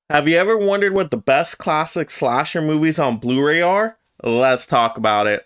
Have you ever wondered what the best classic slasher movies on Blu-ray are? Let's talk about it.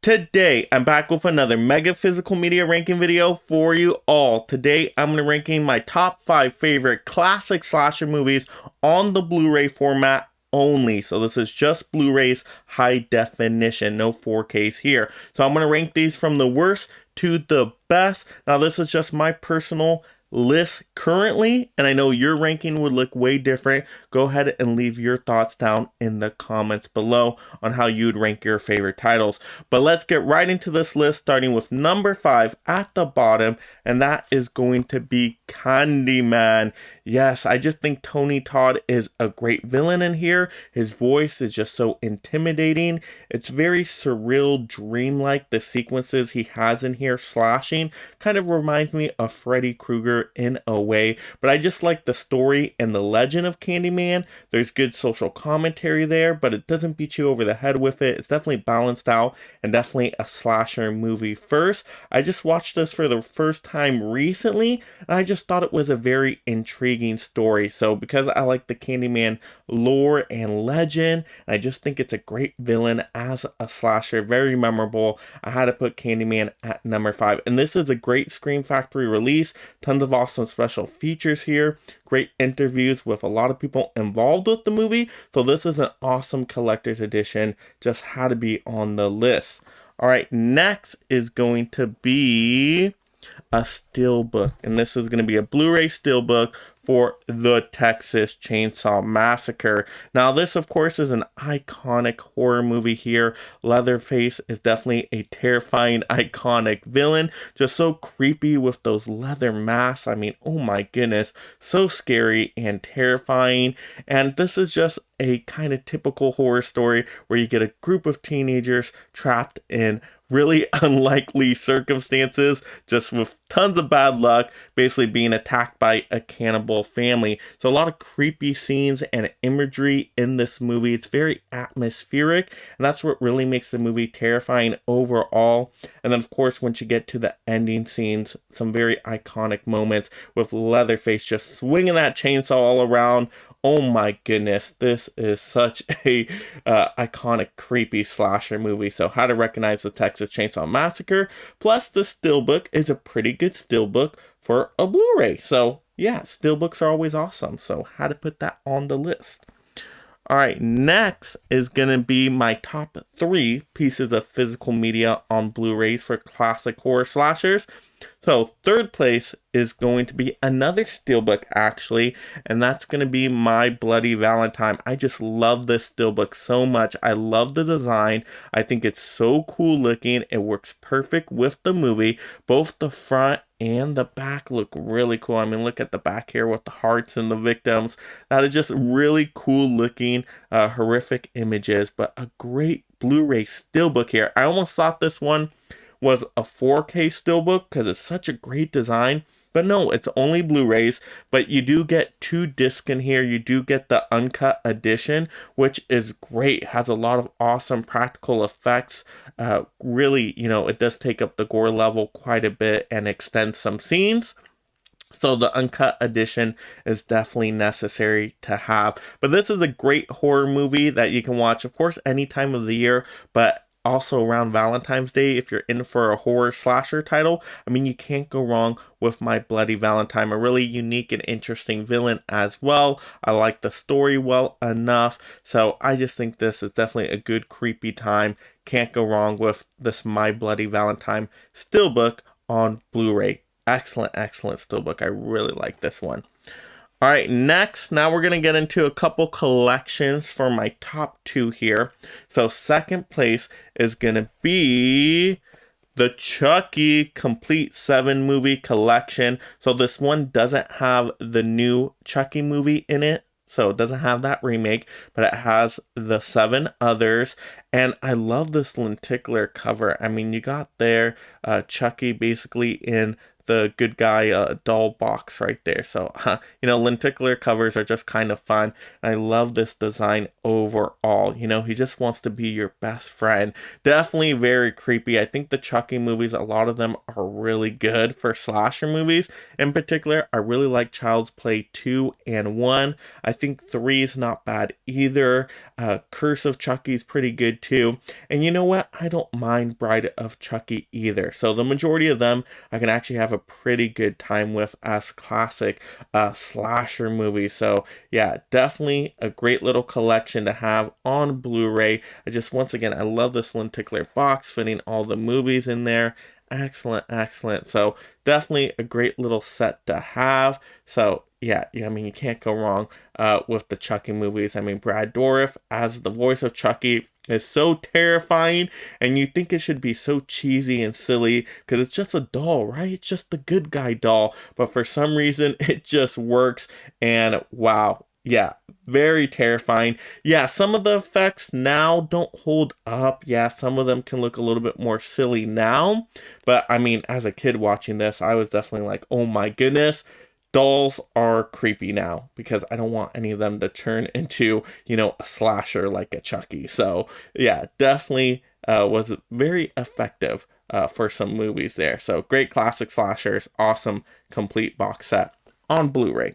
Today, I'm back with another mega physical media ranking video for you all. Today, I'm going to ranking my top 5 favorite classic slasher movies on the Blu-ray format only. So this is just Blu-ray's high definition, no 4Ks here. So I'm going to rank these from the worst to the best. Now, this is just my personal list currently, and I know your ranking would look way different. Go ahead and leave your thoughts down in the comments below on how you'd rank your favorite titles. But let's get right into this list, starting with number 5 at the bottom, and that is going to be Candyman. Yes, I just think Tony Todd is a great villain in here. His voice is just so intimidating. It's very surreal, dreamlike. The sequences he has in here slashing kind of reminds me of Freddy Krueger in a way, but I just like the story and the legend of Candyman. There's good social commentary there, but it doesn't beat you over the head with it. It's definitely balanced out and definitely a slasher movie first. I just watched this for the first time recently, and I just thought it was a very intriguing story. So because I like the Candyman lore and legend, I just think it's a great villain as a slasher, very memorable. I had to put Candyman at number 5, and this is a great Scream Factory release. Tons of awesome special features here, great interviews with a lot of people involved with the movie. So this is an awesome collector's edition, just had to be on the list. All right, next is going to be a steelbook, and this is going to be a Blu-ray steelbook for the Texas Chainsaw Massacre. Now, this, of course, is an iconic horror movie here. Leatherface is definitely a terrifying, iconic villain. Just so creepy with those leather masks. I mean, oh my goodness. So scary and terrifying. And this is just a kind of typical horror story where you get a group of teenagers trapped in really unlikely circumstances, just with tons of bad luck, basically being attacked by a cannibal family. So a lot of creepy scenes and imagery in this movie. It's very atmospheric, and that's what really makes the movie terrifying overall. And then, of course, once you get to the ending scenes, some very iconic moments with Leatherface just swinging that chainsaw all around. Oh my goodness, this is such a iconic, creepy slasher movie. So how to recognize the Texas Chainsaw Massacre. Plus, the steelbook is a pretty good steelbook for a Blu-ray. So yeah, steelbooks are always awesome. So how to put that on the list. All right, next is going to be my top 3 pieces of physical media on Blu-rays for classic horror slashers. So third place is going to be another steelbook, actually, and that's going to be My Bloody Valentine. I just love this steelbook so much. I love the design. I think it's so cool looking. It works perfect with the movie. Both the front and the back look really cool. I mean, look at the back here with the hearts and the victims. That is just really cool looking, horrific images, but a great Blu-ray steelbook here. I almost thought this one was a 4K steelbook because it's such a great design. But no, it's only Blu-rays, but you do get 2 discs in here. You do get the uncut edition, which is great. It has a lot of awesome practical effects. Really, it does take up the gore level quite a bit and extend some scenes. So the uncut edition is definitely necessary to have. But this is a great horror movie that you can watch, of course, any time of the year, but also around Valentine's Day if you're in for a horror slasher title. I mean, you can't go wrong with My Bloody Valentine. A really unique and interesting villain as well. I like the story well enough. So I just think this is definitely a good creepy time. Can't go wrong with this My Bloody Valentine steelbook on Blu-ray. Excellent, excellent steelbook. I really like this one. All right, next, now we're going to get into a couple collections for my top 2 here. So second place is going to be the Chucky Complete 7 movie collection. So this one doesn't have the new Chucky movie in it. So it doesn't have that remake, but it has the 7 others. And I love this lenticular cover. I mean, you got there Chucky basically in the good guy doll box right there. So, lenticular covers are just kind of fun. I love this design overall. He just wants to be your best friend. Definitely very creepy. I think the Chucky movies, a lot of them are really good for slasher movies. In particular, I really like Child's Play 2 and 1. I think 3 is not bad either. Curse of Chucky's pretty good too. And you know what? I don't mind Bride of Chucky either. So the majority of them I can actually have a pretty good time with as classic slasher movies. So yeah, definitely a great little collection to have on Blu-ray. Once again, I love this lenticular box fitting all the movies in there. Excellent, excellent. So definitely a great little set to have. So yeah, I mean, you can't go wrong with the Chucky movies. I mean, Brad Dourif as the voice of Chucky is so terrifying, and you think it should be so cheesy and silly because it's just a doll, right? It's just the good guy doll, but for some reason it just works, and wow. Yeah, very terrifying. Yeah, some of the effects now don't hold up. Yeah, some of them can look a little bit more silly now. But I mean, as a kid watching this, I was definitely like, oh my goodness, dolls are creepy now because I don't want any of them to turn into, a slasher like a Chucky. So yeah, definitely was very effective for some movies there. So great classic slashers, awesome complete box set on Blu-ray.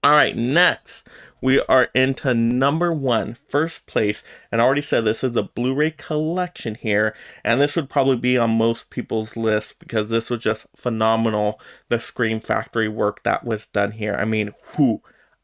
All right, next we are into number 1, first place, and I already said this is a Blu-ray collection here, and this would probably be on most people's list because this was just phenomenal, the Scream Factory work that was done here. I mean,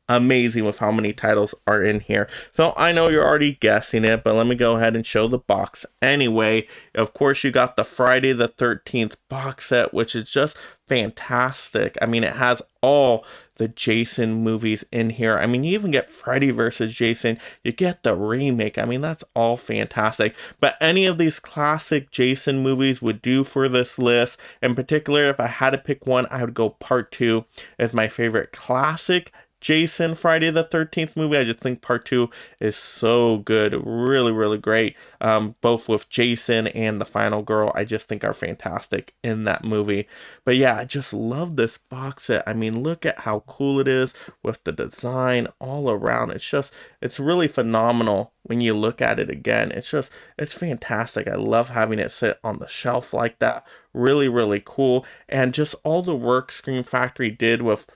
amazing with how many titles are in here. So I know you're already guessing it, but let me go ahead and show the box anyway. Of course, you got the Friday the 13th box set, which is just fantastic. I mean, it has all the Jason movies in here. I mean, you even get Freddy versus Jason. You get the remake. I mean, that's all fantastic. But any of these classic Jason movies would do for this list. In particular, if I had to pick one, I would go Part 2 as my favorite classic Jason Friday the 13th movie. I just think Part 2 is so good. Really, really great. Both with Jason and the final girl, I just think are fantastic in that movie. But yeah, I just love this box set. I mean, look at how cool it is with the design all around. It's really phenomenal when you look at it again. It's fantastic. I love having it sit on the shelf like that. Really, really cool. And just all the work Scream Factory did with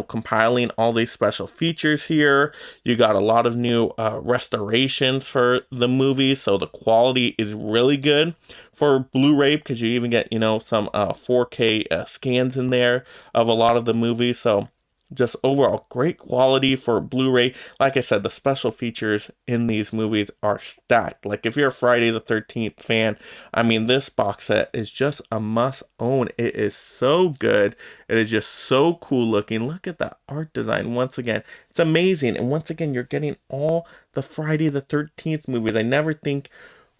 compiling all these special features here. You got a lot of new restorations for the movie, so the quality is really good for Blu-ray because you even get some 4K scans in there of a lot of the movies. So just overall great quality for Blu-ray. Like I said, the special features in these movies are stacked. Like if you're a Friday the 13th fan, I mean, this box set is just a must own. It is so good. It is just so cool looking. Look at the art design. Once again, it's amazing. And once again, you're getting all the Friday the 13th movies. I never think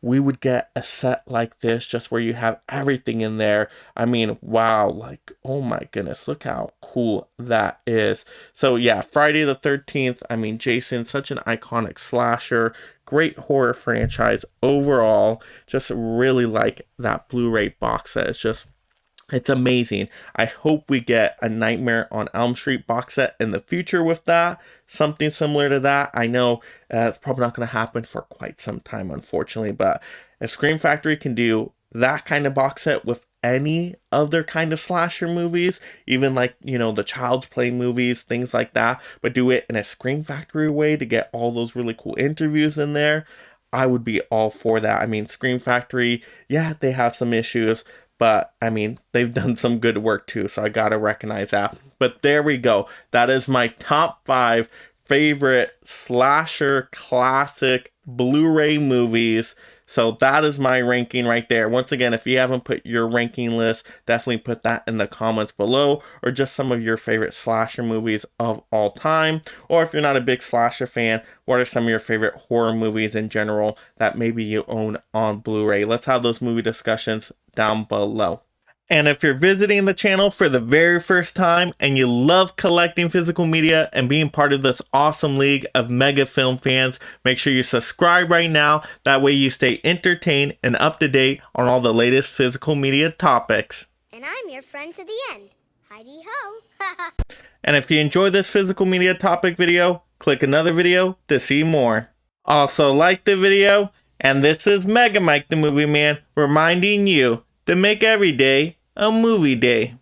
we would get a set like this just where you have everything in there. I mean, wow, like, oh my goodness, look how cool that is. So yeah, Friday the 13th, I mean, Jason, such an iconic slasher, great horror franchise overall. Just really like that Blu-ray box set. It's amazing. I hope we get a Nightmare on Elm Street box set in the future with that. Something similar to that. I know it's probably not going to happen for quite some time, unfortunately. But if Scream Factory can do that kind of box set with any of their kind of slasher movies, even like, the Child's Play movies, things like that, but do it in a Scream Factory way to get all those really cool interviews in there, I would be all for that. I mean, Scream Factory, yeah, they have some issues, but, I mean, they've done some good work too, so I gotta recognize that. But there we go. That is my top 5 favorite slasher classic Blu-ray movies. So that is my ranking right there. Once again, if you haven't put your ranking list, definitely put that in the comments below, or just some of your favorite slasher movies of all time. Or if you're not a big slasher fan, what are some of your favorite horror movies in general that maybe you own on Blu-ray? Let's have those movie discussions down below. And if you're visiting the channel for the very first time and you love collecting physical media and being part of this awesome league of mega film fans, make sure you subscribe right now. That way you stay entertained and up to date on all the latest physical media topics. And I'm your friend to the end. Heidi-ho. And if you enjoyed this physical media topic video, click another video to see more. Also like the video, and this is Mega Mike the Movie Man reminding you to make every day a movie day.